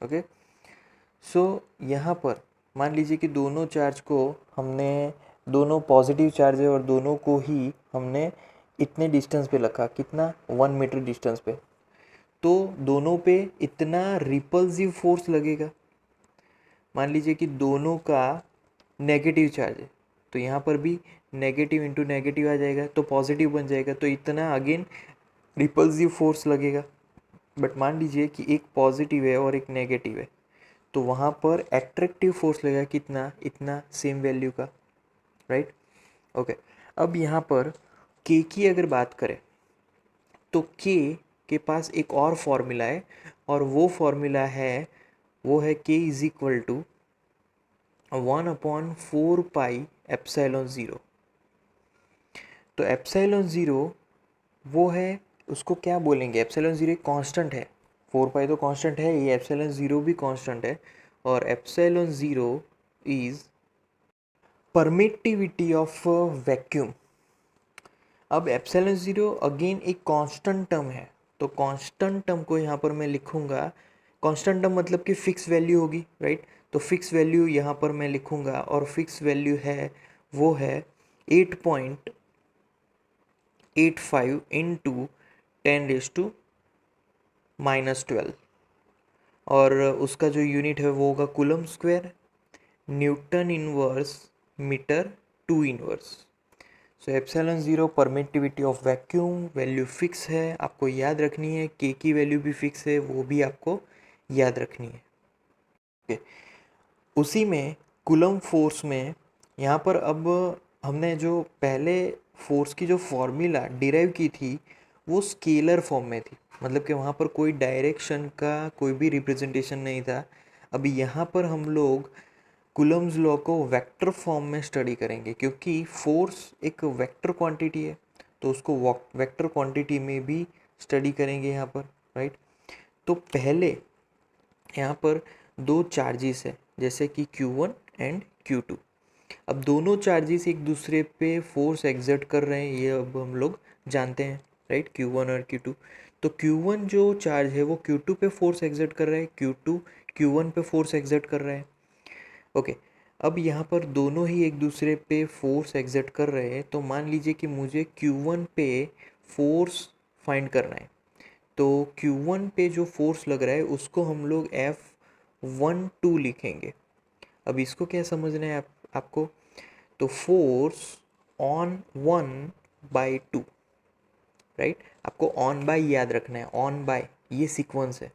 ओके। सो यहाँ पर मान लीजिए कि दोनों चार्ज को हमने, दोनों पॉजिटिव चार्ज है और दोनों को ही हमने इतने डिस्टेंस पे रखा, कितना, 1 मीटर डिस्टेंस पे, तो दोनों पे इतना रिपल्सिव फोर्स लगेगा। मान लीजिए कि दोनों का नेगेटिव चार्ज है, तो यहाँ पर भी नेगेटिव इंटू नेगेटिव आ जाएगा तो पॉजिटिव बन जाएगा, तो इतना अगेन रिपल्सिव फोर्स लगेगा, बट मान लीजिए कि एक पॉजिटिव है और एक नेगेटिव है, तो वहाँ पर एट्रैक्टिव फोर्स लगेगा कितना, इतना, सेम वैल्यू का, राइट। ओके, अब यहाँ पर के की अगर बात करें तो के पास एक और फॉर्मूला है, और वो फॉर्मूला है, वो है k is equal to 1/4 pi epsilon zero. तो एप्सिलॉन ज़ीरो वो है, उसको क्या बोलेंगे, एप्सिलॉन ज़ीरो एक कांस्टेंट है, 4 पाई तो कांस्टेंट है, ये एप्सिलॉन ज़ीरो भी कांस्टेंट है, और epsilon zero is permittivity of vacuum. अब एप्सिलॉन ज़ीरो अगेन एक कांस्टेंट टर्म है, तो कांस्टेंट टर्म को यहाँ पर मैं लिखूँगा, कांस्टेंट टर्म मतलब कि फिक्स वैल्यू होगी, राइट। तो फिक्स वैल्यू यहाँ पर मैं लिखूँगा, और फिक्स वैल्यू है, वो है 8.85 इंटू 10⁻⁻12, और उसका जो यूनिट है वो होगा coulomb square, newton inverse metre two inverse. So epsilon zero permittivity of vacuum, value fix है, आपको याद रखनी है, के की वैल्यू भी फिक्स है, वो भी आपको याद रखनी है। ओके, उसी में कूलम फोर्स में यहाँ पर अब हमने जो पहले फोर्स की जो फॉर्मूला डिराइव की थी वो स्केलर फॉर्म में थी, मतलब कि वहाँ पर कोई डायरेक्शन का कोई भी रिप्रेजेंटेशन नहीं था। अभी यहाँ पर हम लोग कूलम्स लॉ को वेक्टर फॉर्म में स्टडी करेंगे, क्योंकि फोर्स एक वेक्टर क्वांटिटी है, तो उसको वेक्टर क्वांटिटी में भी स्टडी करेंगे यहाँ पर, राइट। तो पहले यहाँ पर दो चार्जेस है, जैसे कि Q1 एंड Q2। अब दोनों चार्जेस एक दूसरे पे फोर्स एग्जर्ट कर रहे हैं, ये अब हम लोग जानते हैं, राइट, Q1 और Q2। तो Q1 जो चार्ज है वो Q2 पे फोर्स एग्जर्ट कर रहा है, Q2 Q1 पे फोर्स एग्जर्ट कर रहा है। ओके, अब यहाँ पर दोनों ही एक दूसरे पे फोर्स एग्जर्ट कर रहे हैं, तो मान लीजिए कि मुझे Q1 पे फोर्स फाइंड करना है, तो Q1 पे जो फोर्स लग रहा है उसको हम लोग F12 लिखेंगे। अब इसको क्या समझना है आपको, तो फोर्स ऑन 1/2, राइट। आपको ऑन बाय याद रखना है, ऑन बाय ये सीक्वेंस है,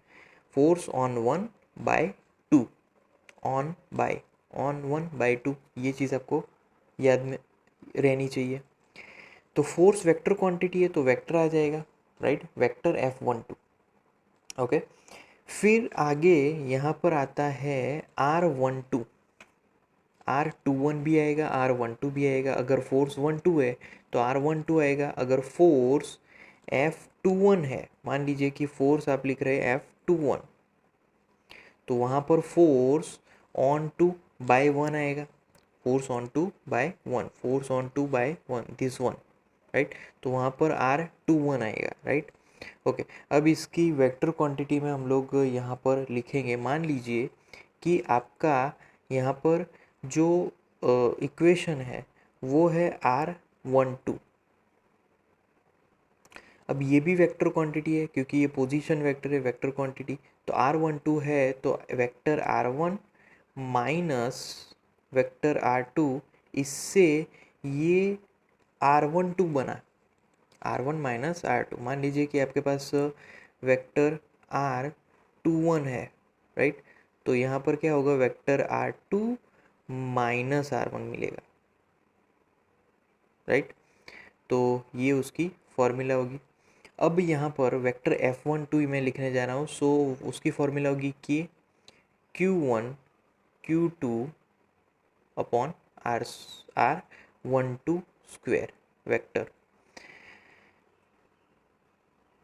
force on 1/2, on by, on 1/2, ये चीज़ आपको याद में रहनी चाहिए। तो फोर्स वेक्टर क्वांटिटी है, तो वेक्टर आ जाएगा, राइट, वेक्टर F12। ओके, फिर आगे यहाँ पर आता है R12, R21 भी आएगा, R12 भी आएगा। अगर फोर्स 12 है तो R12 आएगा। अगर फोर्स F21 है, मान लीजिए कि फोर्स आप लिख रहे हैं F21, तो वहाँ पर फोर्स ऑन 2/1 आएगा, force on 2/1, force on 2/1, this one, right. तो वहाँ पर R21 आएगा, राइट। ओके, अब इसकी वेक्टर क्वांटिटी में हम लोग यहाँ पर लिखेंगे, मान लीजिए कि आपका यहाँ पर जो इक्वेशन है वो है R12। अब ये भी वेक्टर क्वांटिटी है, क्योंकि ये पोजीशन वेक्टर है, वेक्टर क्वांटिटी। तो R12 है, तो vector R1 minus vector R2, इससे ये R12 बना, R1 माइनस R2। मान लीजिए कि आपके पास वेक्टर R21 है, राइट। तो यहाँ पर क्या होगा, वेक्टर R2 माइनस R1 मिलेगा, राइट। तो ये उसकी फॉर्मूला होगी। अब यहाँ पर वेक्टर F12 मैं लिखने जा रहा हूँ, सो उसकी फॉर्मूला होगी कि Q1 Q2 upon R12 square vector,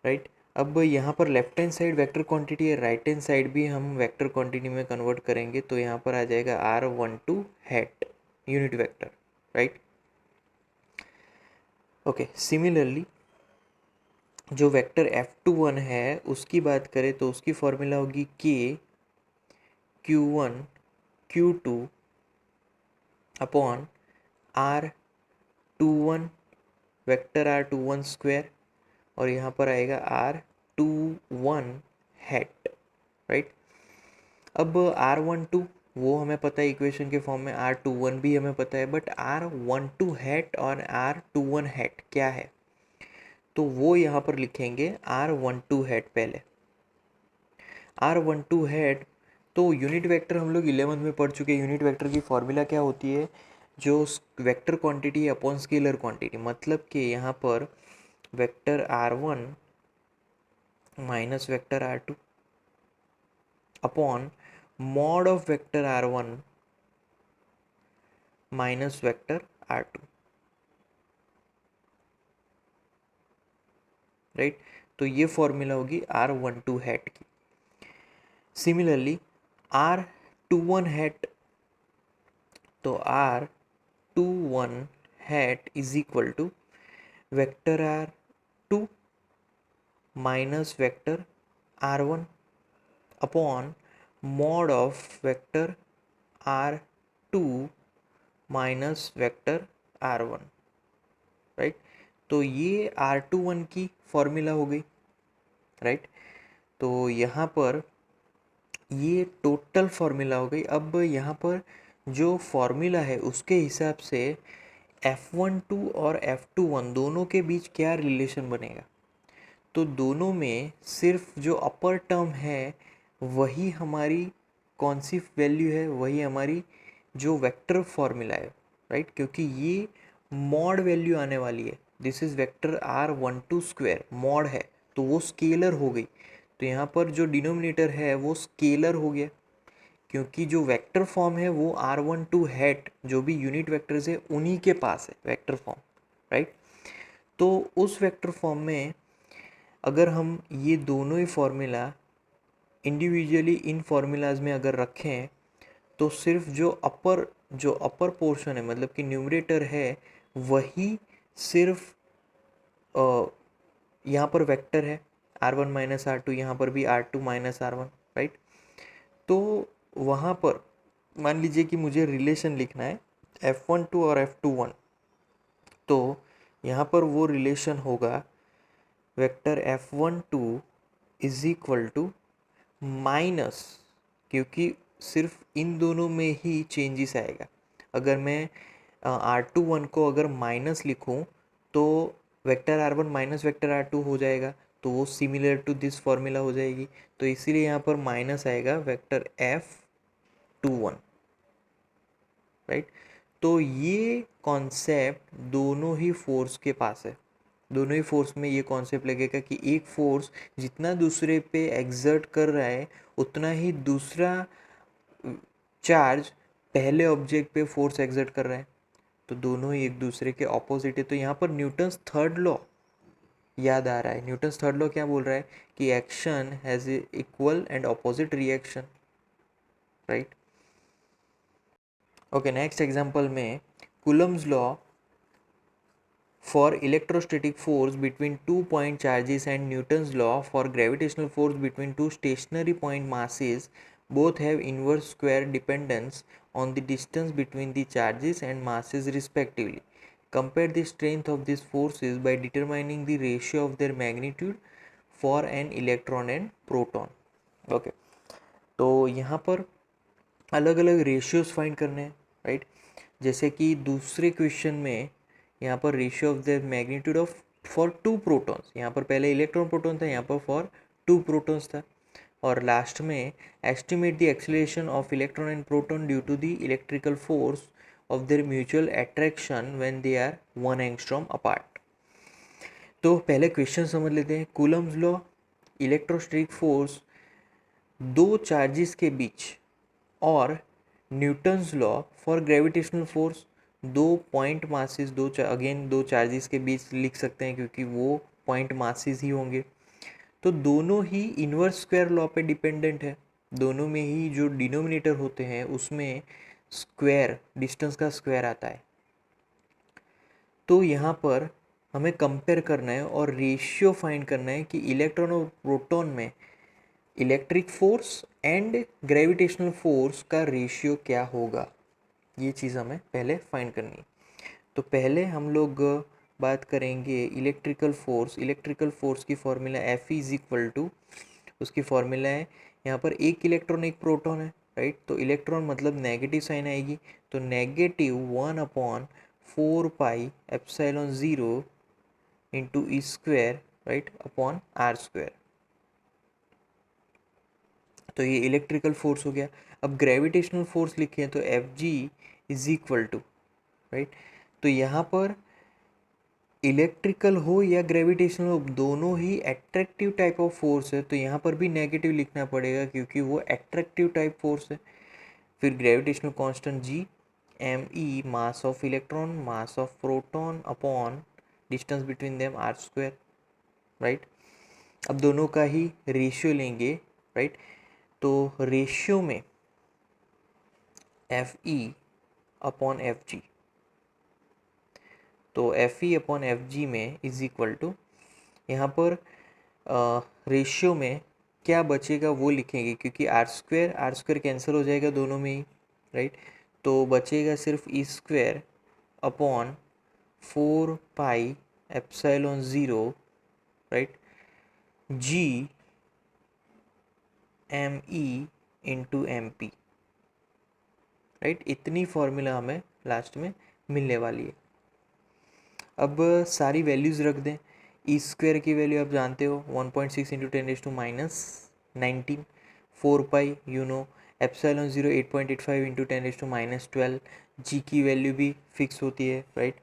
right. अब यहाँ पर left hand side vector quantity है, राइट हैंड साइड भी हम वेक्टर क्वांटिटी में कन्वर्ट करेंगे, तो यहाँ पर आ जाएगा R12 hat unit vector, right. Okay, similarly जो वेक्टर F21 है उसकी बात करें तो उसकी फॉर्मूला होगी कि Q1 Q2 upon R21 vector R21 square, और यहाँ पर आएगा R21 हैट, राइट। अब R12 वो हमें पता है इक्वेशन के फॉर्म में, R21 भी हमें पता है, बट R12 हैट और R21 हैट क्या है, तो वो यहाँ पर लिखेंगे R12 हैट पहले, R12 हैट, तो यूनिट वेक्टर हम लोग 11th में पढ़ चुके हैं। यूनिट वेक्टर की फॉर्मूला क्या होती है, जो vector quantity upon scalar quantity, मतलब कि यहाँ पर vector R1 minus vector R2 upon mod of vector R1 minus vector R2, right. तो ये फॉर्मूला होगी R12 हैट की। सिमिलरली R21 हैट, तो R21 hat is equal to vector R2 minus vector R1 upon mod of vector R2 minus vector R1, right. तो ये R21 की formula हो गई, राइट। तो यहाँ पर ये टोटल फॉर्मूला हो गई। अब यहाँ पर जो फॉर्मूला है उसके हिसाब से F12 और F21 दोनों के बीच क्या रिलेशन बनेगा, तो दोनों में सिर्फ जो अपर टर्म है वही हमारी कौन सी वैल्यू है, वही हमारी जो वेक्टर फॉर्मूला है, राइट। क्योंकि ये मॉड वैल्यू आने वाली है, this is vector R12 square mod है, तो वो स्केलर हो गई। तो यहाँ पर जो डिनोमिनेटर है वो स्केलर हो गया, क्योंकि जो वेक्टर फॉर्म है वो R12 हैट जो भी यूनिट वेक्टर्स है उन्हीं के पास है वेक्टर फॉर्म, राइट। तो उस वेक्टर फॉर्म में अगर हम ये दोनों ही फॉर्मूला इंडिविजुअली इन फॉर्मूलाज में अगर रखें, तो सिर्फ जो अपर पोर्शन है, मतलब कि न्यूमरेटर है, वही सिर्फ यहाँ पर वेक्टर है R1 माइनस R2, यहाँ पर भी R2 माइनस R1, राइट। तो वहाँ पर मान लीजिए कि मुझे रिलेशन लिखना है F12 और F21, तो यहाँ पर वो रिलेशन होगा vector F12 is equal to minus, क्योंकि सिर्फ इन दोनों में ही चेंजेस आएगा। अगर मैं R21 को अगर माइनस लिखूं तो vector R1 minus vector R2 हो जाएगा, तो वो सिमिलर टू दिस फॉर्मूला हो जाएगी। तो इसीलिए यहाँ पर माइनस आएगा वेक्टर F21, राइट। तो ये कॉन्सेप्ट दोनों ही फोर्स के पास है। दोनों ही फोर्स में ये कॉन्सेप्ट लगेगा कि एक फोर्स जितना दूसरे पे एग्जर्ट कर रहा है उतना ही दूसरा चार्ज पहले ऑब्जेक्ट पे फोर्स एग्जर्ट कर रहा है, तो दोनों ही एक दूसरे के ऑपोजिट है। तो यहाँ पर न्यूटन्स थर्ड लॉ याद आ रहा है। न्यूटन्स थर्ड लॉ क्या बोल रहा है कि action has equal and opposite reaction, right. Okay, next example में Coulomb's law for electrostatic force between two point charges and Newton's law for gravitational force between two stationary point masses both have inverse square dependence on the distance between the charges and masses respectively. Compare the strength of these forces by determining the ratio of their magnitude for an electron and proton. Okay, तो यहाँ पर अलग अलग ratios find करने हैं, right. जैसे कि दूसरे क्वेश्चन में यहाँ पर ratio of the magnitude of force two protons, यहाँ पर पहले इलेक्ट्रॉन प्रोटॉन था, यहाँ पर फॉर टू प्रोटॉन्स था। और लास्ट में estimate the acceleration of electron and proton due to the electrical force of their mutual attraction when they are 1 angstrom apart. तो पहले क्वेश्चन समझ लेते हैं। कूलम्स लॉ, इलेक्ट्रोस्टैटिक फोर्स दो चार्जेस के बीच, और newton's law for gravitational force दो पॉइंट मासेस, अगेन दो चार्जेस के बीच लिख सकते हैं क्योंकि वो पॉइंट मासेस ही होंगे। तो दोनों ही इन्वर्स स्क्वायर लॉ पे डिपेंडेंट है। दोनों में ही जो डिनोमिनेटर होते हैं उसमें स्क्वायर, डिस्टेंस का स्क्वायर आता है। तो यहाँ पर हमें कंपेयर करना है और रेशियो फाइंड करना है कि इलेक्ट्रॉन और प्रोटॉन में electric force and gravitational force का रेशियो क्या होगा, ये चीज़ हमें पहले फाइंड करनी है। तो पहले हम लोग बात करेंगे इलेक्ट्रिकल फोर्स। इलेक्ट्रिकल फोर्स की formula F is equal to, उसकी फॉर्मूला है यहाँ पर एक इलेक्ट्रॉन एक प्रोटॉन है, राइट। तो इलेक्ट्रॉन मतलब नेगेटिव साइन आएगी, तो -1/4πε0 into e square, right, upon r square. तो ये इलेक्ट्रिकल फोर्स हो गया। अब ग्रेविटेशनल फोर्स लिखें तो F G is equal to, right, तो यहाँ पर इलेक्ट्रिकल हो या ग्रेविटेशनल हो, दोनों ही एट्रैक्टिव टाइप ऑफ फोर्स है, तो यहाँ पर भी नेगेटिव लिखना पड़ेगा क्योंकि वो एट्रैक्टिव टाइप फोर्स है। फिर gravitational constant G, m e mass of electron, mass of proton upon distance between them r square, right. अब दोनों का ही रेशियो लेंगे, राइट, तो रेशियो में F e upon F G, तो F e upon F G में इज इक्वल टू, यहाँ पर रेशियो में क्या बचेगा वो लिखेंगे क्योंकि आर स्क्वायर कैंसिल हो जाएगा दोनों में ही, राइट, तो बचेगा सिर्फ e square upon 4 pi epsilon zero, right, G m e into m p, right. इतनी फॉर्मूला हमें लास्ट में मिलने वाली है। अब सारी वैल्यूज़ रख दें। ई स्क्वायर की वैल्यू आप जानते हो 1.6 into 10⁻⁻19, 4 pi you know, epsilon zero 8.85 into 10⁻12, G की वैल्यू भी फिक्स होती है, right.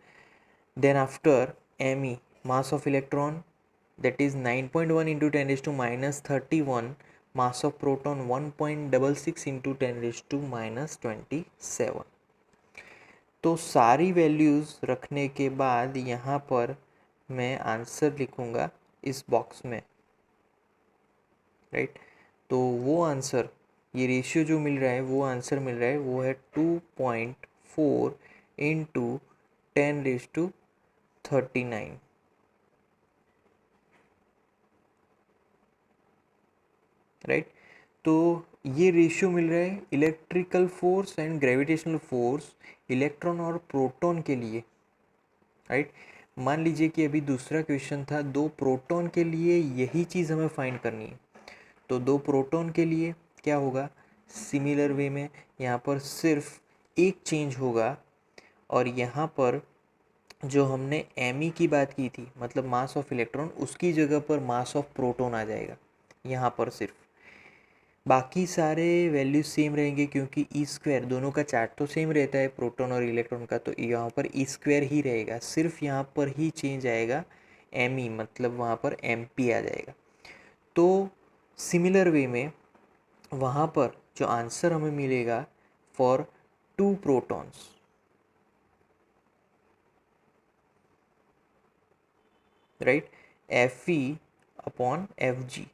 Then after m e mass of electron that is 9.1 into 10 raised to minus 31, mass of proton 1.66 into 10 raised to minus 27। तो सारी values रखने के बाद यहाँ पर मैं आंसर लिखूँगा इस बॉक्स में, राइट। तो वो आंसर, ये रेशियो जो मिल रहा है वो आंसर मिल रहा है वो है 2.4 इंटू 10⁻39, राइट। तो ये रेशियो मिल रहा है electrical force and gravitational force electron और प्रोटॉन के लिए, राइट। मान लीजिए कि अभी दूसरा क्वेश्चन था, दो प्रोटॉन के लिए यही चीज़ हमें फाइंड करनी है। तो दो प्रोटॉन के लिए क्या होगा, सिमिलर वे में यहाँ पर सिर्फ एक चेंज होगा और यहाँ पर जो हमने एम ई की बात की थी मतलब मास ऑफ इलेक्ट्रॉन, उसकी जगह पर मास ऑफ प्रोटॉन आ जाएगा यहाँ पर सिर्फ। बाकी सारे वैल्यूज सेम रहेंगे क्योंकि ई स्क्वायर, दोनों का चार्ट तो सेम रहता है प्रोटॉन और इलेक्ट्रॉन का, तो यहाँ पर ई स्क्वायर ही रहेगा, सिर्फ यहाँ पर ही चेंज आएगा एम ई, मतलब वहाँ पर एम पी आ जाएगा। तो सिमिलर वे में वहाँ पर जो आंसर हमें मिलेगा for two protons, right, F e upon F G,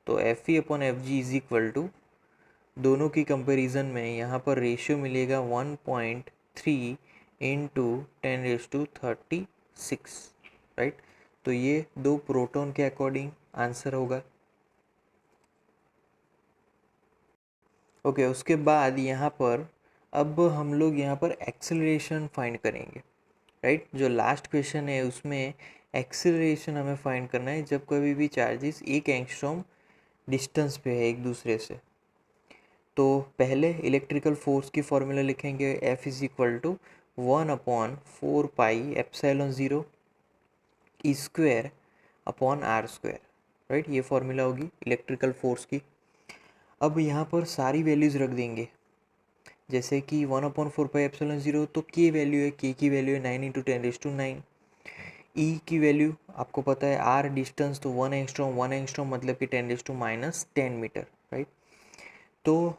तो F e upon F G is equal to, दोनों की कंपैरिजन में यहाँ पर रेशियो मिलेगा 1.3 इंटू 10⁻36, राइट। तो ये दो प्रोटॉन के अकॉर्डिंग आंसर होगा। ओके, उसके बाद यहाँ पर अब हम लोग यहाँ पर एक्सेलरेशन फाइंड करेंगे, राइट। जो लास्ट क्वेश्चन है उसमें एक्सेलरेशन हमें फाइंड करना है जब कभी भी चार्जेस 1 एंगस्ट्रॉम डिस्टेंस पे है एक दूसरे से। तो पहले इलेक्ट्रिकल फोर्स की फॉर्मूला लिखेंगे, F is equal to 1/4 pi epsilon zero e square upon r square, right. ये फॉर्मूला होगी इलेक्ट्रिकल फोर्स की। अब यहाँ पर सारी वैल्यूज़ रख देंगे, जैसे कि 1/4 पाई एप्सिलॉन ज़ीरो, तो के वैल्यू है, के की वैल्यू है 9 इंटू 10⁻9, ई की वैल्यू आपको पता है आर डिस्टेंस, तो 1 एंगस्ट्रॉम मतलब कि 10⁻10 मीटर, राइट। तो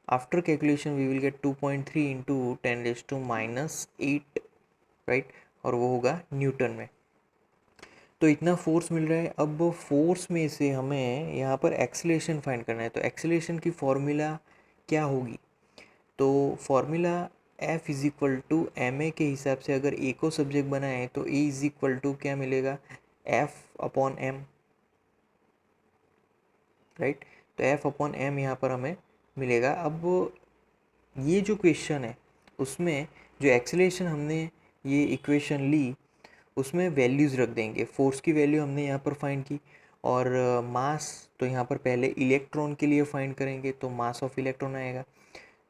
after calculation we will get 2.3 into 10⁻8, right, और वो होगा न्यूटन में। तो इतना फोर्स मिल रहा है। अब फोर्स में से हमें यहाँ पर एक्सेलरेशन फाइंड करना है, तो एक्सेलरेशन की फॉर्मूला क्या होगी, तो formula F is equal to m a के हिसाब से अगर ए को सब्जेक्ट बनाए तो ए इज इक्वल टू क्या मिलेगा, F अपॉन एम, राइट। तो F अपॉन एम यहाँ पर हमें मिलेगा। अब ये जो क्वेश्चन है उसमें जो एक्सेलरेशन हमने ये इक्वेशन ली उसमें वैल्यूज़ रख देंगे। फोर्स की वैल्यू हमने यहाँ पर फाइंड की और मास तो यहाँ पर पहले इलेक्ट्रॉन के लिए फाइंड करेंगे, तो मास ऑफ इलेक्ट्रॉन आएगा।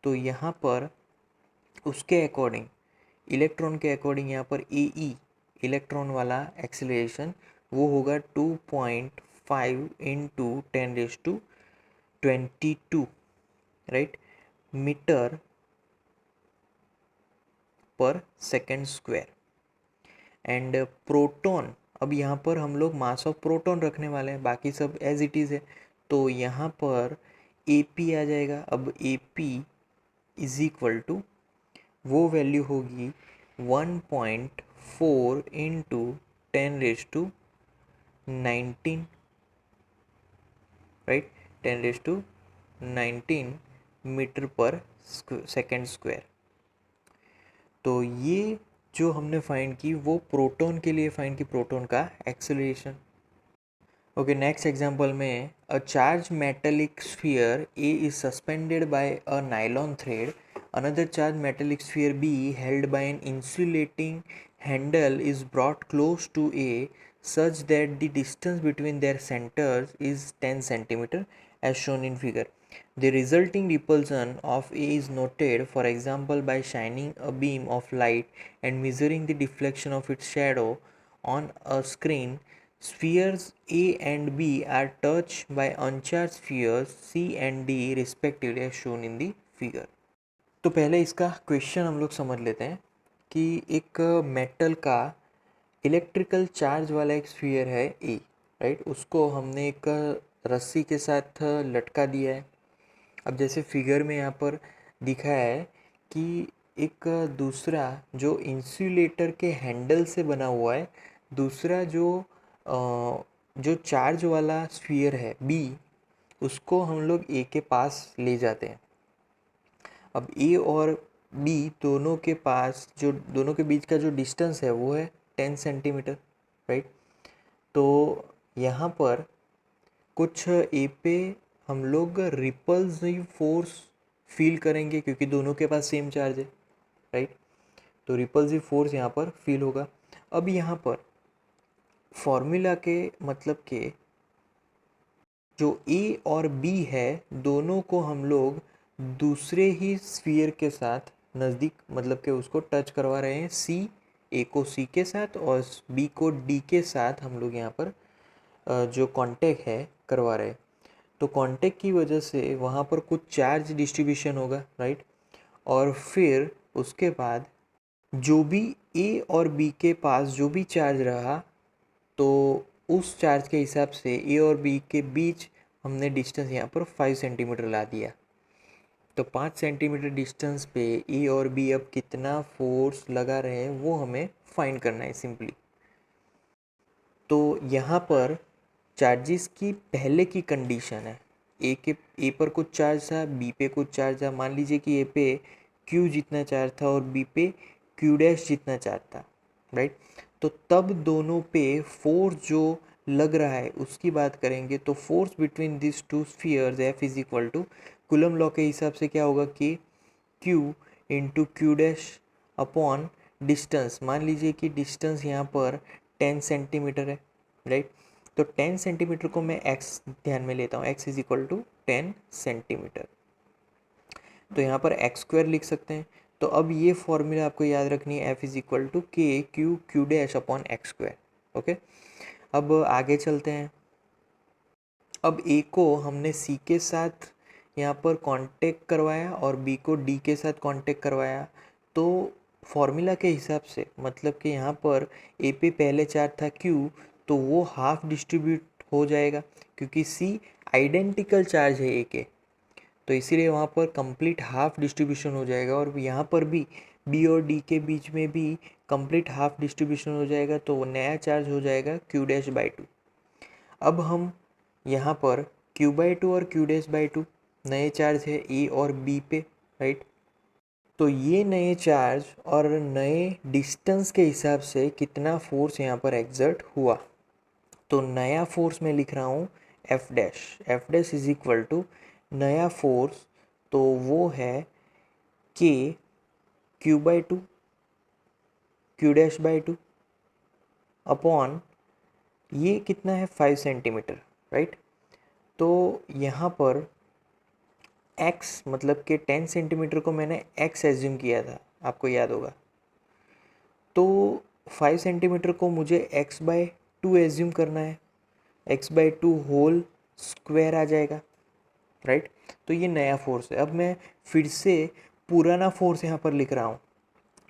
तो यहाँ पर उसके अकॉर्डिंग, इलेक्ट्रॉन के अकॉर्डिंग यहाँ पर ए ई इलेक्ट्रॉन वाला एक्सेलरेशन वो होगा 2.5 इंटू 10⁻⁻⁴, 22, राइट, मीटर पर सेकेंड स्क्वायर। एंड प्रोटॉन, अब यहाँ पर हम लोग मास ऑफ प्रोटॉन रखने वाले हैं, बाकी सब एज इट इज़ है। तो यहाँ पर ए पी आ जाएगा। अब a p is equal to, वो वैल्यू होगी 1.4 इंटू 10⁻19, राइट, 10⁻19 मीटर पर सेकेंड स्क्वायर। तो ये जो हमने फाइंड की वो प्रोटॉन के लिए फाइंड की, प्रोटॉन का एक्सेलरेशन। ओके, नेक्स्ट एग्जांपल में a charge metallic sphere A is suspended by a nylon thread, another charge metallic sphere B held by an insulating handle is brought close to A such that the distance between their centers is 10 cm as shown in figure. The resulting repulsion of A is noted, for example, by shining a beam of light and measuring the deflection of its shadow on a screen. Spheres A and B are touched by uncharged spheres C and D respectively as shown in the figure. तो पहले इसका question हम लोग समझ लेते हैं कि एक मेटल का इलेक्ट्रिकल चार्ज वाला एक स्फीयर है ए, राइट, उसको हमने एक रस्सी के साथ लटका दिया है। अब जैसे फिगर में यहाँ पर दिखा है कि एक दूसरा जो इंसुलेटर के हैंडल से बना हुआ है, दूसरा जो चार्ज वाला स्फीयर है बी, उसको हम लोग ए के पास ले जाते हैं। अब ए और बी दोनों के पास, जो दोनों के बीच का जो डिस्टेंस है वो है 10 सेंटीमीटर, राइट। तो यहाँ पर कुछ ए पे हम लोग रिपल्सिव फोर्स फील करेंगे क्योंकि दोनों के पास सेम चार्ज है, राइट। तो रिपल्सिव फोर्स यहाँ पर फील होगा। अब यहाँ पर फॉर्मूला के मतलब के जो ए और बी है दोनों को हम लोग दूसरे ही स्फीयर के साथ नज़दीक, मतलब कि उसको टच करवा रहे हैं। सी, ए को सी के साथ और बी को डी के साथ हम लोग यहाँ पर जो कांटेक्ट है करवा रहे हैं। तो कांटेक्ट की वजह से वहाँ पर कुछ चार्ज डिस्ट्रीब्यूशन होगा, राइट। और फिर उसके बाद जो भी ए और बी के पास जो भी चार्ज रहा, तो उस चार्ज के हिसाब से ए और बी के बीच हमने डिस्टेंस यहाँ पर 5 सेंटीमीटर ला दिया। तो 5 सेंटीमीटर डिस्टेंस पे ए और बी अब कितना फोर्स लगा रहे हैं वो हमें फाइंड करना है सिंपली। तो यहाँ पर चार्जेस की पहले की कंडीशन है, ए पर कुछ चार्ज था, बी पे कुछ चार्ज था। मान लीजिए कि ए पे क्यू जितना चार्ज था और बी पे क्यू डैश जितना चार्ज था, राइट। तो तब दोनों पे फोर्स जो लग रहा है उसकी बात करेंगे तो force between this two spheres F is equal to, coulomb law के हिसाब से क्या होगा कि Q into Q dash upon distance. मान लीजिए कि डिस्टेंस यहाँ पर 10 सेंटीमीटर है, राइट। तो 10 सेंटीमीटर को मैं x ध्यान में लेता हूँ, x is equal to 10 centimetre. तो यहाँ पर एक्स स्क्वायर लिख सकते हैं। तो अब ये फॉर्मूला आपको याद रखनी है, एफ इज इक्वल टू के Q Q dash upon x square. Okay, अब आगे चलते हैं। अब ए को हमने सी के साथ यहाँ पर कांटेक्ट करवाया और बी को डी के साथ कांटेक्ट करवाया। तो फॉर्मूला के हिसाब से मतलब कि यहाँ पर ए पे पहले चार्ज था क्यू, तो वो हाफ डिस्ट्रीब्यूट हो जाएगा क्योंकि सी आइडेंटिकल चार्ज है ए के, तो इसीलिए वहाँ पर कंप्लीट हाफ डिस्ट्रीब्यूशन हो जाएगा। और यहाँ पर भी बी और डी के बीच में भी कंप्लीट हाफ डिस्ट्रीब्यूशन हो जाएगा, तो नया चार्ज हो जाएगा क्यू डैश बाई टू। अब हम यहाँ पर क्यू बाई टू और क्यू डैश बाई टू नए चार्ज है ए और बी पे, राइट। तो ये नए चार्ज और नए डिस्टेंस के हिसाब से कितना फोर्स यहाँ पर एग्जर्ट हुआ। तो नया फोर्स मैं लिख रहा हूँ F dash is equal to नया फोर्स, तो वो है k Q by two Q dash by two upon ये कितना है 5 सेंटीमीटर, राइट। तो यहाँ पर x मतलब कि 10 सेंटीमीटर को मैंने x एज्यूम किया था, आपको याद होगा। तो 5 सेंटीमीटर को मुझे x बाई टू एज्यूम करना है, x by two whole square आ जाएगा, राइट। तो ये नया फोर्स है। अब मैं फिर से पुराना फोर्स यहाँ पर लिख रहा हूँ।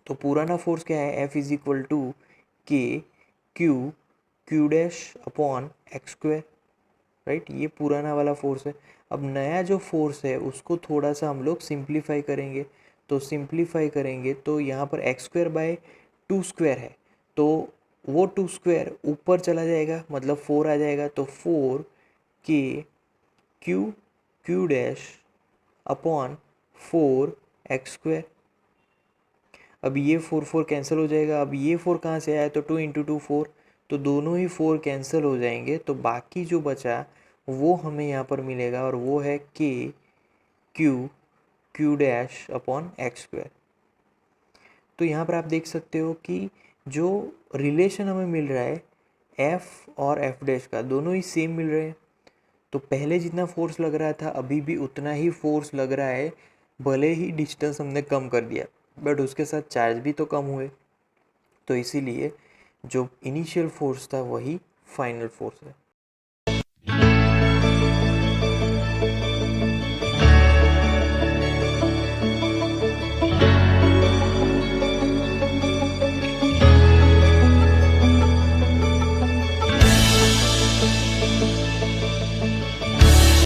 तो पुराना फोर्स क्या है, F इज इक्वल टू के Q dash upon x square, right. ये पुराना वाला फोर्स है। अब नया जो फोर्स है उसको थोड़ा सा हम लोग सिंप्लीफाई करेंगे। तो सिंप्लीफाई करेंगे तो यहाँ पर x square by two square है, तो वो टू स्क्वायर ऊपर चला जाएगा, मतलब 4 आ जाएगा। तो 4 के Q dash upon 4 x square. अब ये 4 कैंसिल हो जाएगा। अब ये 4 कहाँ से आया, तो 2 इंटू 2 4, तो दोनों ही 4 कैंसिल हो जाएंगे। तो बाकी जो बचा वो हमें यहाँ पर मिलेगा, और वो है k Q dash upon x square. तो यहाँ पर आप देख सकते हो कि जो रिलेशन हमें मिल रहा है एफ और एफ डैश का, दोनों ही सेम मिल रहे हैं। तो पहले जितना फोर्स लग रहा था अभी भी उतना ही फोर्स लग रहा है, भले ही डिस्टेंस हमने कम कर दिया, बट उसके साथ चार्ज भी तो कम हुए। तो इसीलिए जो इनिशियल फोर्स था वही फाइनल फोर्स है।